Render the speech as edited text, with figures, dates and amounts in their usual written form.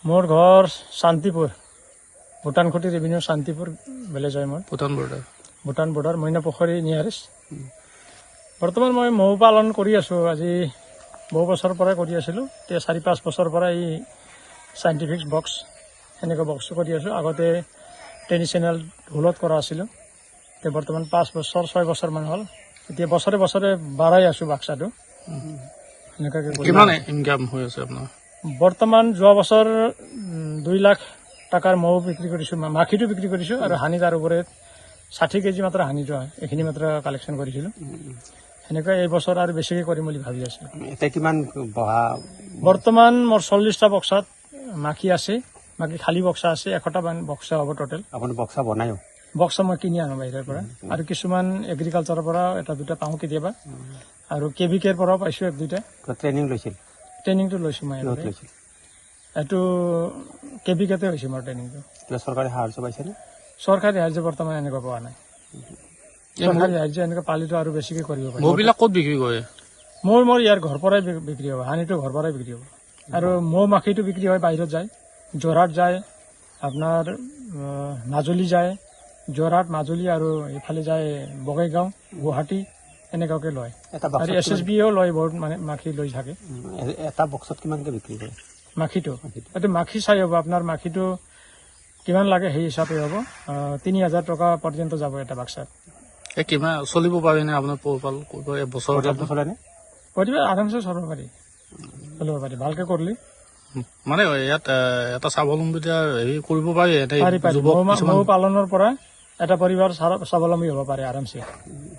মোৰ ঘৰ Shantipur, Bhutankhuti revenue Shantipur village হয় মোৰ। Bhutan border Moinapukhuri nearest. বৰ্তমান মই মৌ পালন কৰি আছোঁ। আজি বহু বছৰৰ পৰাই কৰি আছিলোঁ। এতিয়া 4-5 বছৰৰ পৰা এই চাইণ্টিফিক বক্স এনেকুৱা বক্স কৰি আছোঁ। আগতে ট্ৰেডিশ্যনেল ঢোলত কৰা আছিলোঁ। এতিয়া বৰ্তমান 5 বছৰ 6 বছৰমান হ'ল। এতিয়া বছৰে বছৰে বাঢ়াই আছোঁ বাক্সাটো। এনেকুৱাকৈ কিমান ইনকাম হৈ আছে আপোনাৰ? বৰ্তমান যোৱা বছৰ 2 লাখ টকাৰ মৌ বিক্ৰী কৰিছোঁ, মাখিটো বিক্ৰী কৰিছোঁ আৰু হানি তাৰ ওপৰত 60 কেজি মাত্ৰ হানিটো হয়, এইখিনি মাত্ৰ কালেকশ্যন কৰিছিলোঁ। সেনেকৈ এই বছৰ আৰু বেছিকৈ কৰিম বুলি ভাবি আছোঁ। এতিয়া কিমান বহা? বৰ্তমান মোৰ 40টা বক্সাত মাখি আছে, বাকী খালী বক্সা আছে। 100টা বক্সা হ'ব টোটেল। আপুনি বক্সা বনায়ো? বক্সা মই কিনি আনো বাহিৰৰ পৰা, আৰু কিছুমান এগ্ৰিকালচাৰৰ পৰা 1-2টা পাওঁ কেতিয়াবা, আৰু KVKৰ পৰাও পাইছোঁ 1-2টা। ট্ৰেইনিং লৈছিল? ট্ৰেইনিংটো লৈছোঁ মই। লৈছিল? এইটো KVKতে হৈছে মোৰ ট্ৰেইনিংটো। কিবা চৰকাৰী সাহায্য পাইছেনে? চৰকাৰী সাহায্য বৰ্তমান এনেকুৱা পোৱা নাই। চৰকাৰী সাহায্য এনেকুৱা পালিটো আৰু বেছিকৈ কৰিব পাৰি। মৌবিলাক ক'ত বিক্ৰী কৰে? মোৰ ইয়াৰ ঘৰ পৰাই বিক্ৰী হ'ব, হানিটো ঘৰ পৰাই বিক্ৰী হ'ব। আৰু মৌ মাখিটো বিক্ৰী হয়, বাহিৰত যায়, যোৰহাট যায়, আপোনাৰ মাজুলী যায়, যোৰহাট মাজুলী, আৰু এইফালে যায় বঙাইগাঁও, গুৱাহাটী, এনেকুৱাকৈ লয়। আৰু SSBও লয়, বহুত মানে মাখি লৈ থাকে। এটা বক্সত কিমানকৈ বিক্ৰী কৰে মাখিটো? এইটো মাখি চাই হ'ব, আপোনাৰ মাখিটো কিমান লাগে সেই হিচাপে হ'ব। 3000 টকা পৰ্যন্ত যাব এটা বাক্সাত। কিমান চলিব পাৰেনে আপোনাৰ পোহপাল? বছৰত চলেনে? কৰিলে আৰামছে চলিব পাৰি, ভালকে কৰিলে। মানে ইয়াত এটা স্বাৱলম্বিতা হেৰি কৰিব পাৰি। মৌ পালনৰ পৰা এটা পৰিবাৰ স্বাৱলম্বী হ'ব পাৰে আৰামছে।